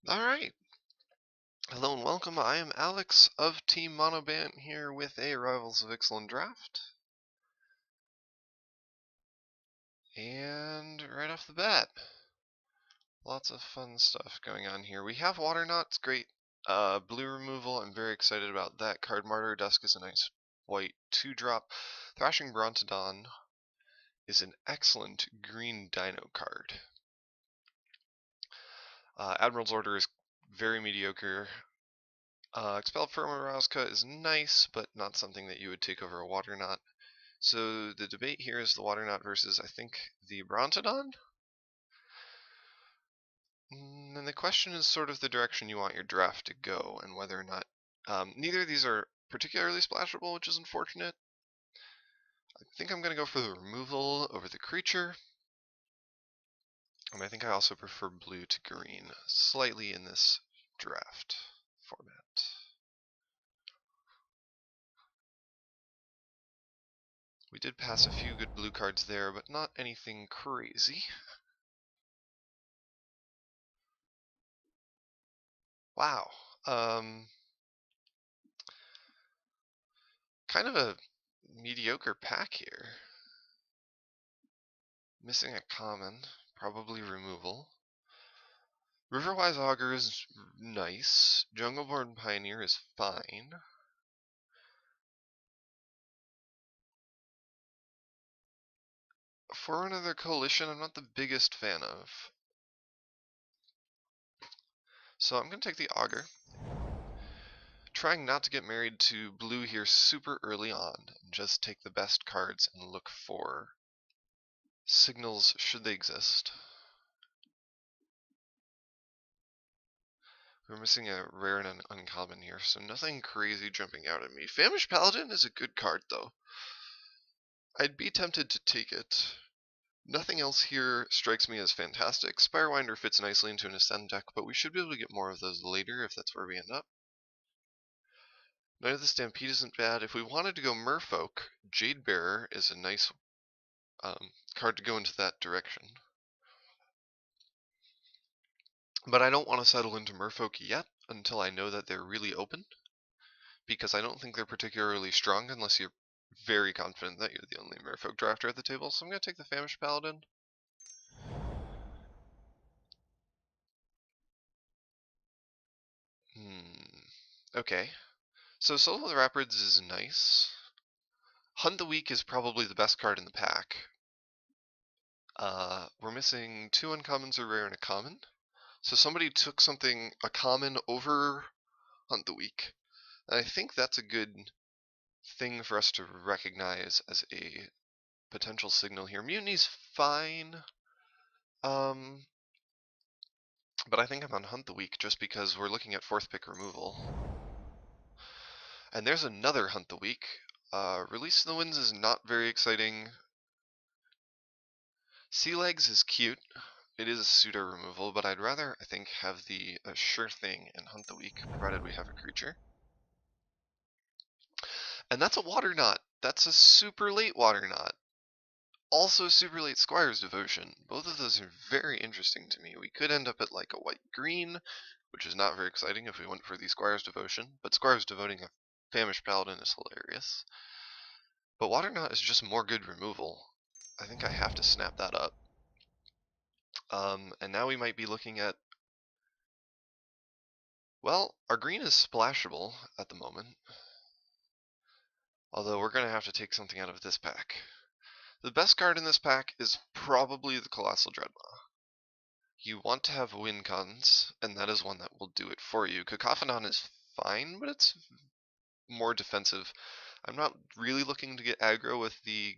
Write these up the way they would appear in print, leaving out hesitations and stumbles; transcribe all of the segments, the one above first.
Alright, hello and welcome. I am Alex of Team MonoBant here with a Rivals of Ixalan draft. And right off the bat, lots of fun stuff going on here. We have Water Knot's great blue removal. I'm very excited about that card. Martyr Dusk is a nice white 2-drop. Thrashing Brontodon is an excellent green dino card. Admiral's Order is very mediocre. Expelled Firma is nice, but not something that you would take over a Water Knot. So the debate here is the Water Knot versus, I think, the Brontodon? And the question is sort of the direction you want your draft to go, and whether or not... neither of these are particularly splashable, which is unfortunate. I think I'm going to go for the removal over the creature. And I think I also prefer blue to green slightly in this draft format. We did pass a few good blue cards there, but not anything crazy. Wow. Kind of a mediocre pack here. Missing a common, probably removal. Riverwise Augur is nice. Jungleborn Pioneer is fine. For another coalition, I'm not the biggest fan of. So I'm going to take the Augur. Trying not to get married to blue here super early on, and just take the best cards and look for signals should they exist. We're missing a rare and an uncommon here, so nothing crazy jumping out at me. Famished Paladin is a good card, though. I'd be tempted to take it. Nothing else here strikes me as fantastic. Spirewinder fits nicely into an Ascend deck, but we should be able to get more of those later if that's where we end up. Knight of the Stampede isn't bad. If we wanted to go Merfolk, Jade Bearer is a nice card to go into that direction. But I don't want to settle into Merfolk yet until I know that they're really open, because I don't think they're particularly strong unless you're very confident that you're the only Merfolk drafter at the table. So I'm going to take the Famished Paladin. Okay. So Soul of the Rapids is nice. Hunt the Weak is probably the best card in the pack. We're missing 2 uncommons, a rare, and a common. So somebody took a common over Hunt the Weak. And I think that's a good thing for us to recognize as a potential signal here. Mutiny's fine. But I think I'm on Hunt the Weak just because we're looking at 4th pick removal. And there's another Hunt the Weak. Release of the Winds is not very exciting. Sea Legs is cute. It is a pseudo removal, but I'd rather, I think, have the sure thing and Hunt the Weak, provided we have a creature. And that's a Water Knot. That's a super late Water Knot. Also super late Squire's Devotion. Both of those are very interesting to me. We could end up at like a white-green, which is not very exciting if we went for the Squire's Devotion, but Squire's Devoting a Famished Paladin is hilarious. But Water Knot is just more good removal. I think I have to snap that up. And now we might be looking at... Well, our green is splashable at the moment. Although we're going to have to take something out of this pack. The best card in this pack is probably the Colossal Dreadmaw. You want to have win cons, and that is one that will do it for you. Cacophodon is fine, but it's more defensive. I'm not really looking to get aggro with the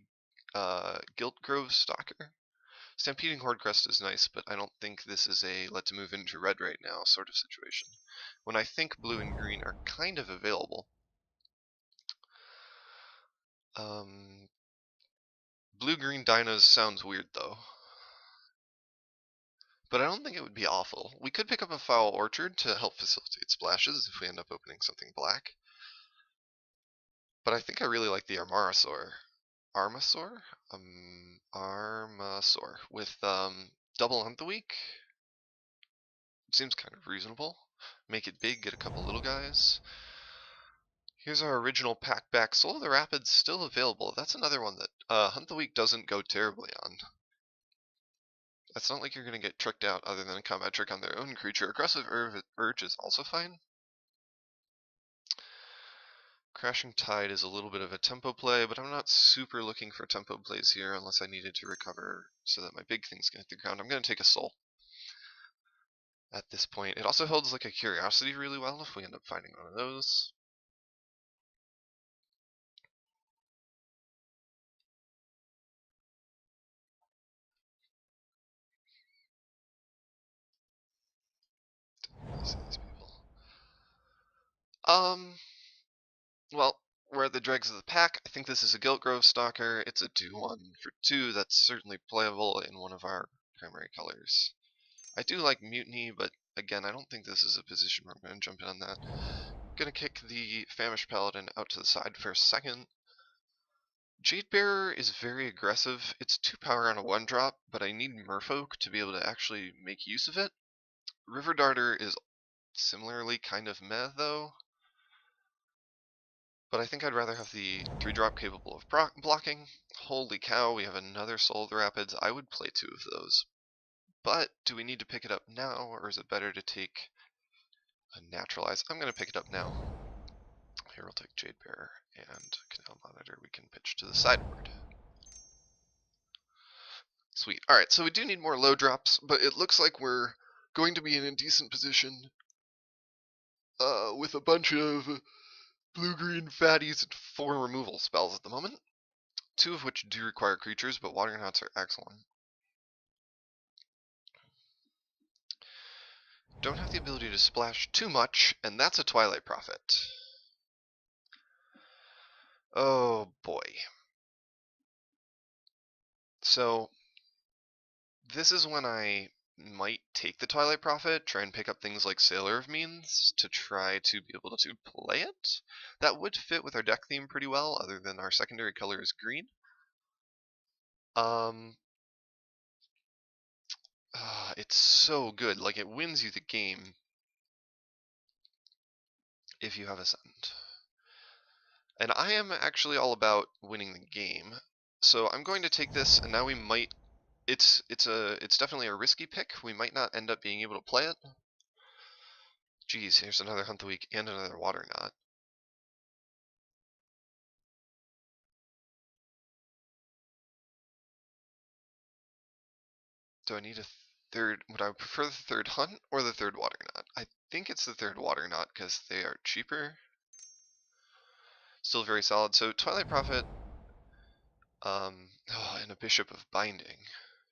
Guilt Grove Stalker. Stampeding Hordecrest is nice, but I don't think this is a let's move into red right now sort of situation. When I think blue and green are kind of available. Blue-green dinos sounds weird though. But I don't think it would be awful. We could pick up a Foul Orchard to help facilitate splashes if we end up opening something black. But I think I really like the Armasaur. Armasaur with double Hunt the Weak. seems kind of reasonable. Make it big, get a couple little guys. Here's our original pack back. Soul of the Rapids still available. That's another one that Hunt the Weak doesn't go terribly on. It's not like you're going to get tricked out other than a combat trick on their own creature. Aggressive Urge is also fine. Crashing Tide is a little bit of a tempo play, but I'm not super looking for tempo plays here unless I needed to recover so that my big things can hit the ground. I'm going to take a Soul at this point. It also holds like a Curiosity really well if we end up finding one of those. These people. Well, we're at the dregs of the pack. I think this is a Guiltgrove Stalker. It's a 2/1 for 2. That's certainly playable in one of our primary colors. I do like Mutiny, but again, I don't think this is a position where I'm going to jump in on that. I'm going to kick the Famished Paladin out to the side for a second. Jadebearer is very aggressive. It's 2 power on a 1-drop, but I need Merfolk to be able to actually make use of it. River Darter is similarly kind of meh, though. But I think I'd rather have the 3-drop capable of blocking. Holy cow, we have another Soul of the Rapids. I would play 2 of those. But do we need to pick it up now, or is it better to take a Naturalize? I'm going to pick it up now. Here we'll take Jadebearer and Canal Monitor. We can pitch to the sideboard. Sweet. Alright, so we do need more low drops, but it looks like we're going to be in a decent position with a bunch of blue-green fatties and 4 removal spells at the moment. 2 of which do require creatures, but Waterknots are excellent. Don't have the ability to splash too much, and that's a Twilight Prophet. Oh boy. So, this is when I might take the Twilight Prophet, try and pick up things like Sailor of Means to try to be able to play it. That would fit with our deck theme pretty well, other than our secondary color is green. It's so good. Like, it wins you the game if you have Ascend. And I am actually all about winning the game. So I'm going to take this, and now we might. It's definitely a risky pick. We might not end up being able to play it. Geez, here's another Hunt the Weak and another Waterknot. Do I need a third? Would I prefer the third Hunt or the third Waterknot? I think it's the third Waterknot because they are cheaper. Still very solid. So Twilight Prophet, and a Bishop of Binding.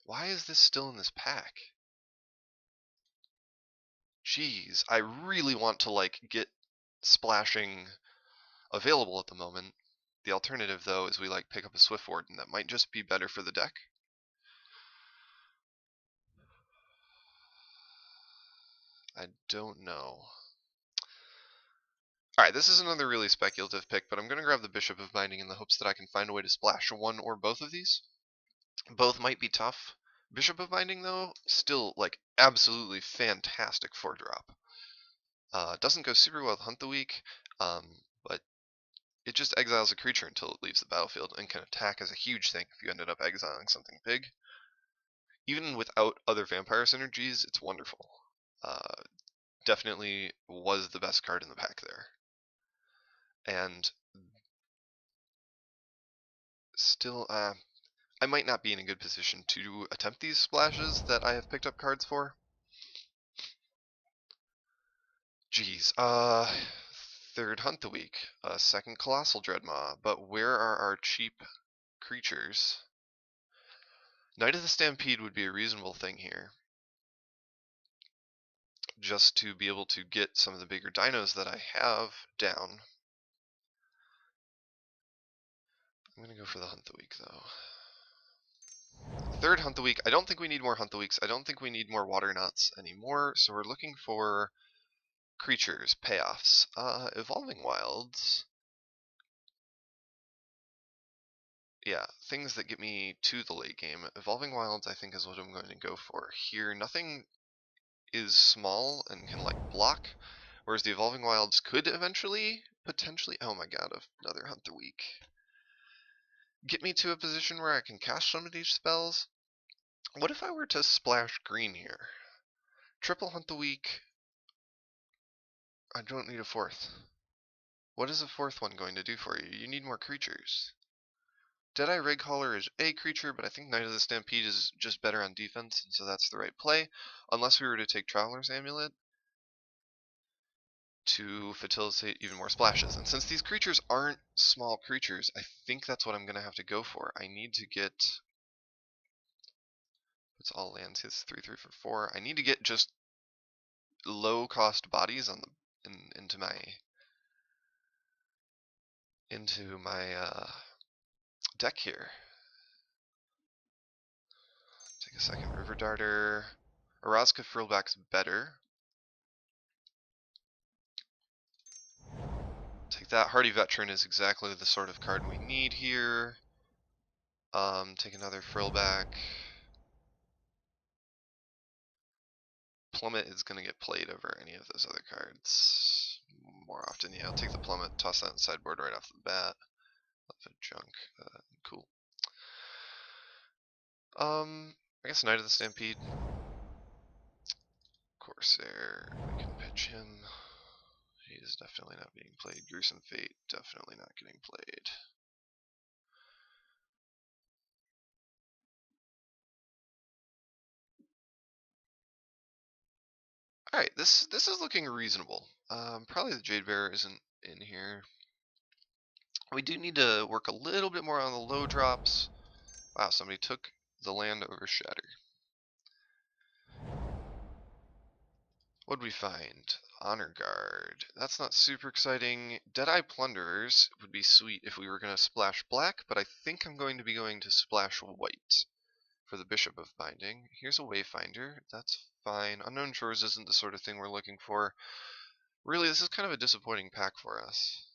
Why is this still in this pack? Jeez, I really want to like get splashing available at the moment. The alternative though is we like pick up a Swift Warden that might just be better for the deck. I don't know. Alright, this is another really speculative pick, but I'm going to grab the Bishop of Binding in the hopes that I can find a way to splash one or both of these. Both might be tough. Bishop of Binding, though, still, like, absolutely fantastic 4-drop. Doesn't go super well with Hunt the Weak, but it just exiles a creature until it leaves the battlefield and can attack as a huge thing if you ended up exiling something big. Even without other vampire synergies, it's wonderful. Definitely was the best card in the pack there. And still, I might not be in a good position to attempt these splashes that I have picked up cards for. Geez, third Hunt the Weak, second Colossal Dreadmaw, but where are our cheap creatures? Knight of the Stampede would be a reasonable thing here. Just to be able to get some of the bigger dinos that I have down. I'm going to go for the Hunt the Weak, though. Third Hunt the Weak. I don't think we need more Hunt the Weeks. I don't think we need more Waterknots anymore, so we're looking for creatures, payoffs. Evolving Wilds. Yeah, things that get me to the late game. Evolving Wilds, I think, is what I'm going to go for here. Nothing is small and can like block, whereas the Evolving Wilds could eventually, potentially, oh my god, another Hunt the Weak, get me to a position where I can cast some of these spells. What if I were to splash green here? Triple Hunt the Weak. I don't need a fourth. What is a fourth one going to do for you? You need more creatures. Deadeye Rig Hauler is a creature, but I think Knight of the Stampede is just better on defense, and so that's the right play. Unless we were to take Traveler's Amulet to facilitate even more splashes. And since these creatures aren't small creatures, I think that's what I'm going to have to go for. I need to get... It's all lands. It's 3/3 for 4. I need to get just low-cost bodies on the into my deck here. Take a second. River Darter. Orazka Frillback's better. Take that. Hardy Veteran is exactly the sort of card we need here. Take another Frillback. Plummet is going to get played over any of those other cards more often. Yeah, I'll take the Plummet, toss that in sideboard right off the bat. Love it, junk. Cool. I guess Knight of the Stampede. Corsair, we can pitch him. He is definitely not being played. Gruesome Fate, definitely not getting played. Alright, this is looking reasonable. Probably the Jade Bearer isn't in here. We do need to work a little bit more on the low drops. Wow, somebody took the land over Shatter. What'd we find? Honor Guard. That's not super exciting. Deadeye Plunderers would be sweet if we were going to splash black, but I think I'm going to be going to splash white for the Bishop of Binding. Here's a Wayfinder. That's fine. Unknown Shores isn't the sort of thing we're looking for. Really, this is kind of a disappointing pack for us.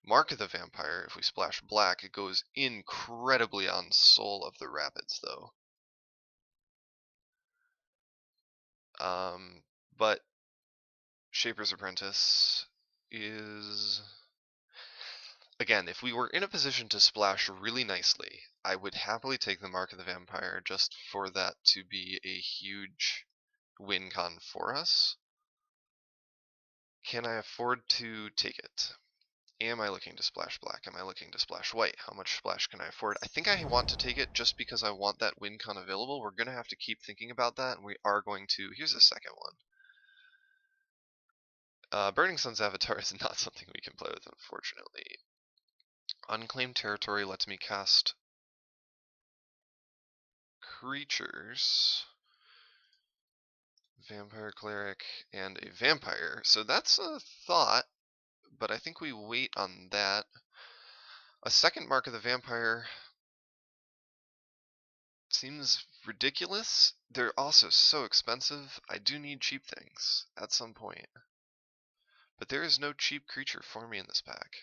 Mark of the Vampire, if we splash black, it goes incredibly on Soul of the Rapids, though. But Shaper's Apprentice is... Again, if we were in a position to splash really nicely, I would happily take the Mark of the Vampire just for that to be a huge win con for us. Can I afford to take it? Am I looking to splash black? Am I looking to splash white? How much splash can I afford? I think I want to take it just because I want that win con available. We're going to have to keep thinking about that, and we are going to... Here's a second one. Burning Sun's Avatar is not something we can play with, unfortunately. Unclaimed Territory lets me cast creatures. Vampire Cleric and a Vampire. So that's a thought, but I think we wait on that. A second Mark of the Vampire seems ridiculous. They're also so expensive. I do need cheap things at some point. But there is no cheap creature for me in this pack.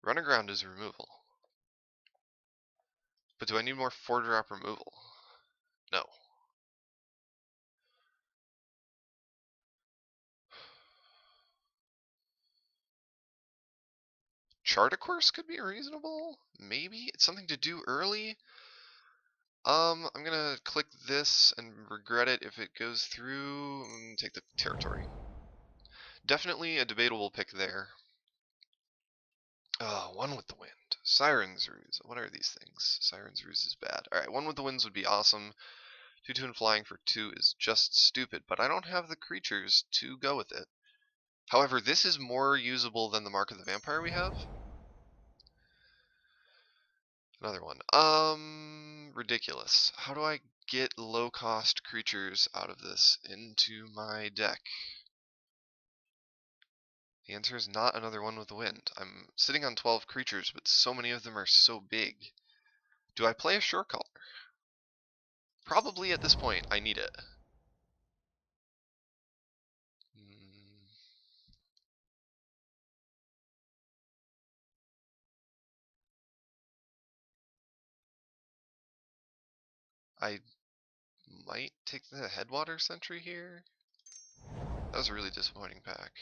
Run Aground is removal. But do I need more 4-drop removal? No. Chart a Course could be reasonable. Maybe it's something to do early. I'm gonna click this and regret it if it goes through and take the territory. Definitely a debatable pick there. One with the Wind. Siren's Ruse. What are these things? Siren's Ruse is bad. Alright, one with the Winds would be awesome. 2/2 and flying for 2 is just stupid, but I don't have the creatures to go with it. However, this is more usable than the Mark of the Vampire we have. Another one. Ridiculous. How do I get low-cost creatures out of this into my deck? The answer is not another one with the Wind. I'm sitting on 12 creatures, but so many of them are so big. Do I play a Shore Caller? Probably at this point, I need it. I might take the Headwater Sentry here. That was a really disappointing pack.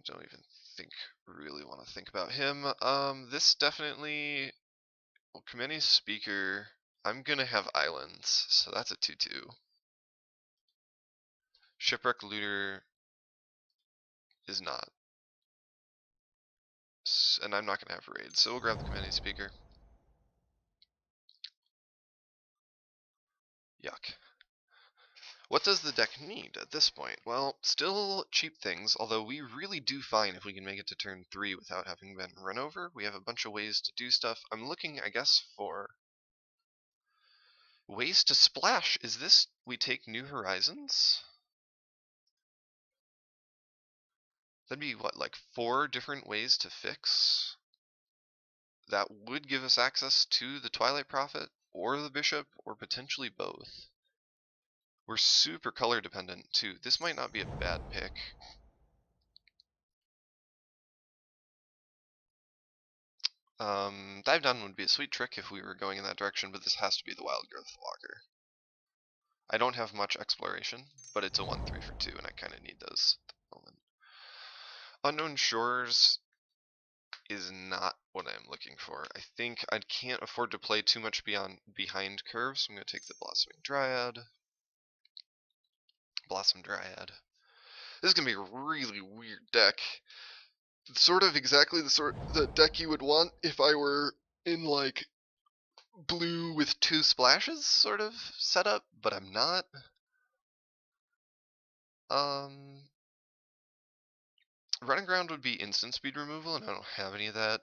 Don't even really want to think about him. This definitely, well, Kameni's Speaker, I'm gonna have Islands, so that's a 2-2. Shipwreck Looter is not. And I'm not gonna have Raid, so we'll grab the Kameni Speaker. Yuck. What does the deck need at this point? Well, still cheap things, although we really do fine if we can make it to turn 3 without having been run over. We have a bunch of ways to do stuff. I'm looking, I guess, for ways to splash. Is this we take New Horizons? That'd be what, like 4 different ways to fix? That would give us access to the Twilight Prophet, or the Bishop, or potentially both. We're super color dependent too. This might not be a bad pick. Dive Down would be a sweet trick if we were going in that direction, but this has to be the Wild Growth Walker. I don't have much exploration, but it's a 1/3 for 2, and I kind of need those at the moment. Unknown Shores is not what I'm looking for. I think I can't afford to play too much behind curves, so I'm going to take the Blossoming Dryad. Blossom Dryad. This is going to be a really weird deck. Sort of exactly the deck you would want if I were in like blue with 2 splashes sort of setup, but I'm not. Running Ground would be instant speed removal, and I don't have any of that.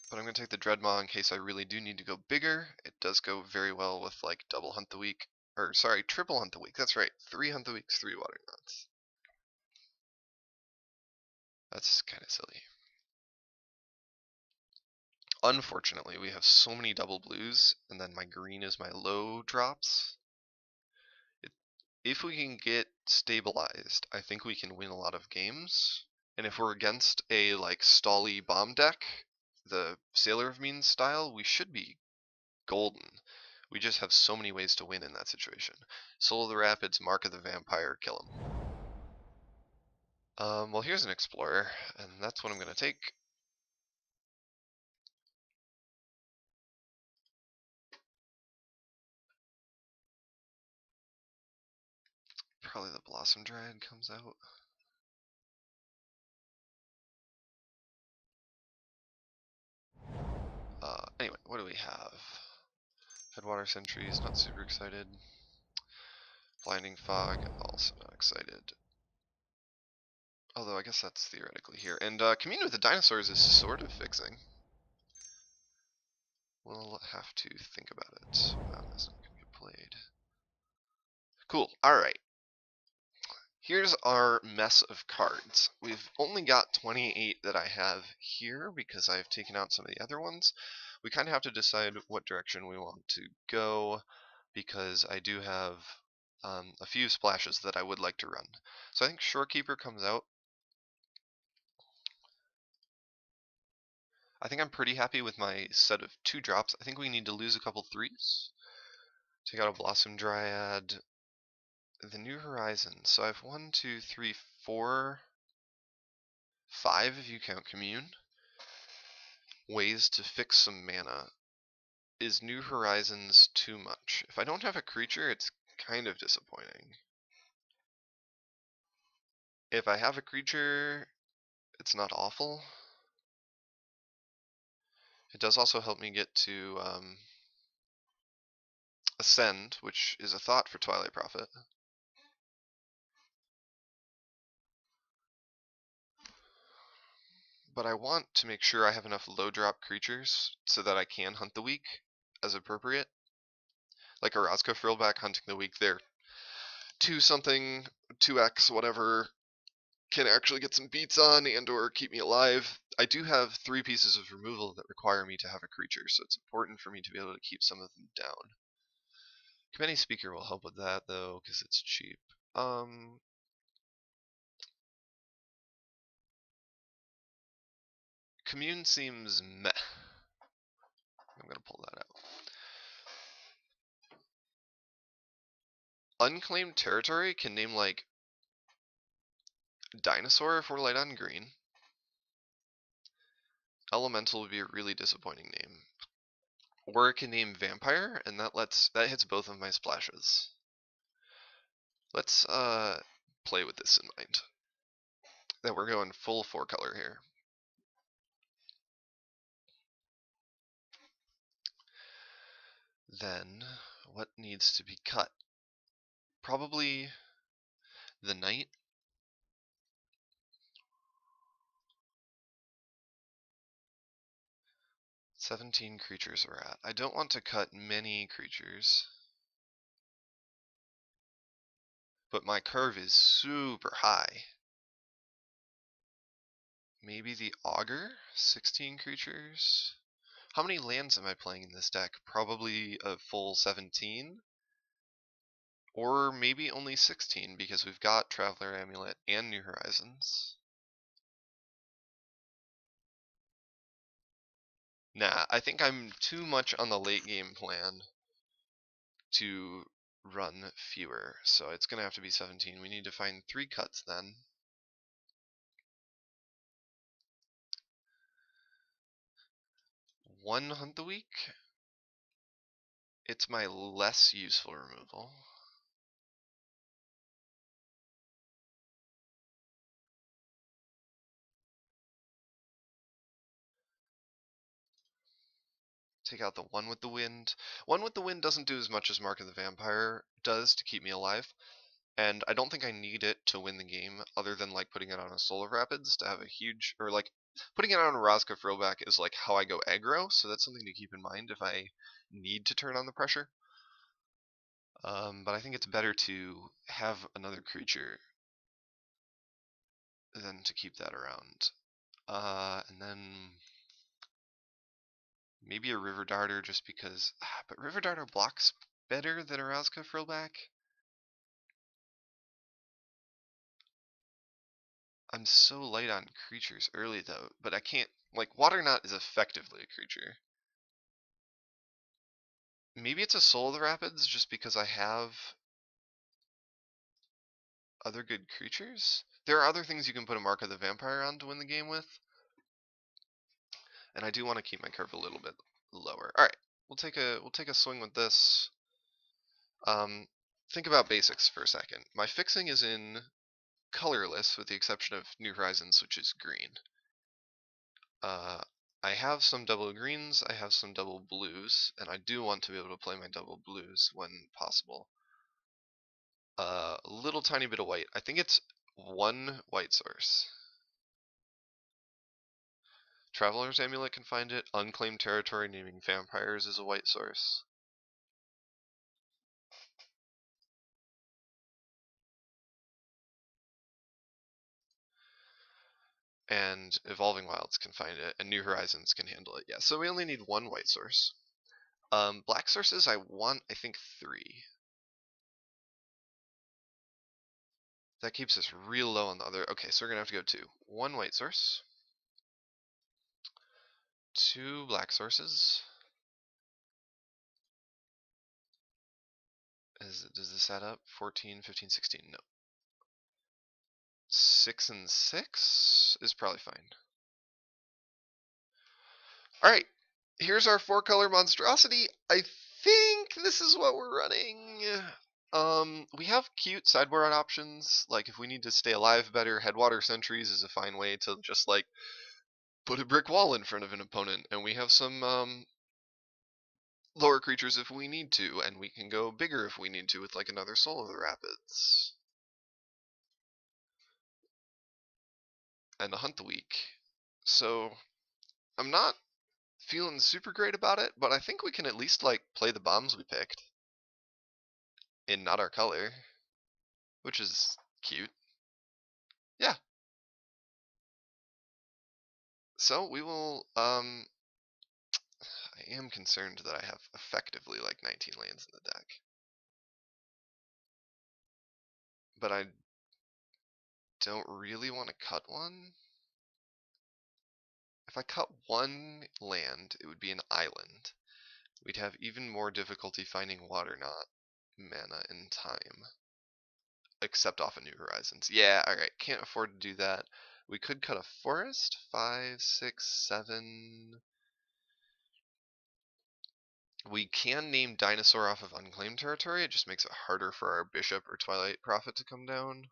But I'm going to take the Dreadmaw in case I really do need to go bigger. It does go very well with like double Hunt the Week. Or sorry, triple Hunt the Week. That's right. 3 Hunt the Weeks, 3 Watering Knots. That's kind of silly. Unfortunately, we have so many double blues, and then my green is my low drops. If we can get stabilized, I think we can win a lot of games. And if we're against a like stally bomb deck, the Sailor of Means style, we should be golden. We just have so many ways to win in that situation. Soul of the Rapids, Mark of the Vampire, kill him. Well, here's an Explorer, and that's what I'm going to take. Probably the Blossom Dryad comes out. Anyway, what do we have? Headwater Sentries, not super excited. Blinding Fog, also not excited. Although I guess that's theoretically here. And Commune with the Dinosaurs is sort of fixing. We'll have to think about it. That's not going to get played. Cool, alright. Here's our mess of cards. We've only got 28 that I have here because I've taken out some of the other ones. We kind of have to decide what direction we want to go because I do have a few splashes that I would like to run. So I think Shorekeeper comes out. I think I'm pretty happy with my set of 2 drops. I think we need to lose a couple 3s. Take out a Blossom Dryad. The New Horizons. So I have 1, 2, 3, 4, 5 if you count Commune. Ways to fix some mana. Is New Horizons too much? If I don't have a creature, it's kind of disappointing. If I have a creature, it's not awful. It does also help me get to Ascend, which is a thought for Twilight Prophet. But I want to make sure I have enough low drop creatures so that I can hunt the weak as appropriate. Like a Roscoe Frillback hunting the weak there. 2 something, 2x, whatever, can actually get some beats on and or keep me alive. I do have 3 pieces of removal that require me to have a creature, so it's important for me to be able to keep some of them down. Kameni Speaker will help with that though, because it's cheap. Commune seems meh. I'm gonna pull that out. Unclaimed territory can name like dinosaur if we're light on green. Elemental would be a really disappointing name. Or it can name vampire, and that hits both of my splashes. Let's play with this in mind. That we're going full 4-color here. Then what needs to be cut? Probably the knight. "17 creatures are at." I don't want to cut many creatures, but my curve is super high. Maybe the augur, 16 creatures. How many lands am I playing in this deck? Probably a full 17, or maybe only 16 because we've got Traveler Amulet and New Horizons. Nah, I think I'm too much on the late game plan to run fewer, so it's gonna have to be 17. We need to find 3 cuts then. One hunt the week. It's my less useful removal. Take out the One with the Wind. One with the Wind doesn't do as much as Mark of the Vampire does to keep me alive, and I don't think I need it to win the game, other than like putting it on a Soul of Rapids to have a huge, or like putting it on a Razka Frillback is like how I go aggro, so that's something to keep in mind if I need to turn on the pressure. But I think it's better to have another creature than to keep that around. And then maybe a River Darter just because, but River Darter blocks better than a Razka Frillback. I'm so light on creatures early though, but I can't, like, Water Knot is effectively a creature. Maybe it's a Soul of the Rapids just because I have other good creatures. There are other things you can put a Mark of the Vampire on to win the game with, and I do want to keep my curve a little bit lower. All right, we'll take a swing with this. Think about basics for a second. My fixing is in colorless, with the exception of New Horizons, which is green. I have some double greens, I have some double blues, and I do want to be able to play my double blues when possible. A little tiny bit of white. I think it's 1 white source. Traveler's Amulet can find it. Unclaimed Territory naming vampires is a white source. And Evolving Wilds can find it, and New Horizons can handle it. Yeah, so we only need 1 white source. Black sources I want, I think, 3. That keeps us real low on the other. Okay, so we're gonna have to go 2. 1 white source. 2 black sources. Does this add up? 14, 15, 16. No. 6 and 6 is probably fine. Alright, here's our 4-color monstrosity. I think this is what we're running. We have cute sideboard options. Like if we need to stay alive better, Headwater Sentries is a fine way to just like put a brick wall in front of an opponent. And we have some lower creatures if we need to, and we can go bigger if we need to with like another Soul of the Rapids. And a Hunt the Week. So I'm not feeling super great about it, but I think we can at least like play the bombs we picked in not our color, which is cute. Yeah. So we will I am concerned that I have effectively like 19 lands in the deck. But I don't really want to cut one. I If I cut one land, it would be an island. We'd have even more difficulty finding water, not mana in time. Except off of New Horizons. Yeah, alright, can't afford to do that. We could cut a forest. 5, 6, 7. We can name Dinosaur off of unclaimed territory. It just makes it harder for our Bishop or Twilight Prophet to come down.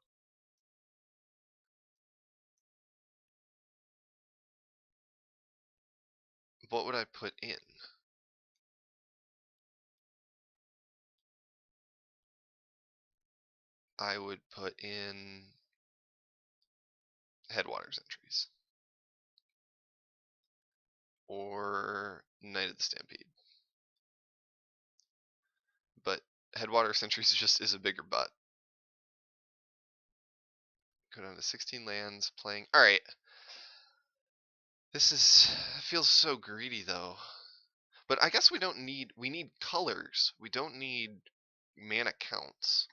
What would I put in? I would put in Headwaters entries. Or Knight of the Stampede. But Headwaters entries is a bigger butt. Go down to 16 lands, playing. Alright. This feels so greedy though. But I guess we need colors. We don't need mana counts.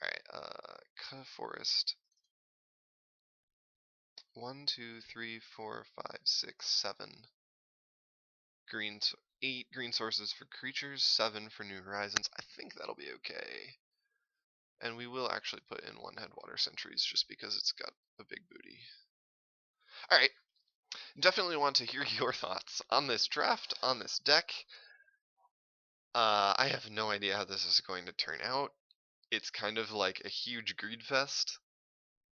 Alright, cut a forest. 1, 2, 3, 4, 5, 6, 7. 8 green sources for creatures, 7 for New Horizons. I think that'll be okay. And we will actually put in 1 Headwater Sentries just because it's got a big booty. Alright, definitely want to hear your thoughts on this draft, on this deck. I have no idea how this is going to turn out. It's kind of like a huge greed fest.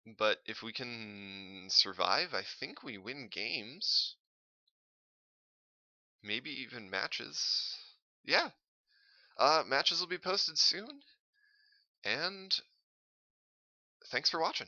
But if we can survive, I think we win games. Maybe even matches. Yeah. Matches will be posted soon. And thanks for watching.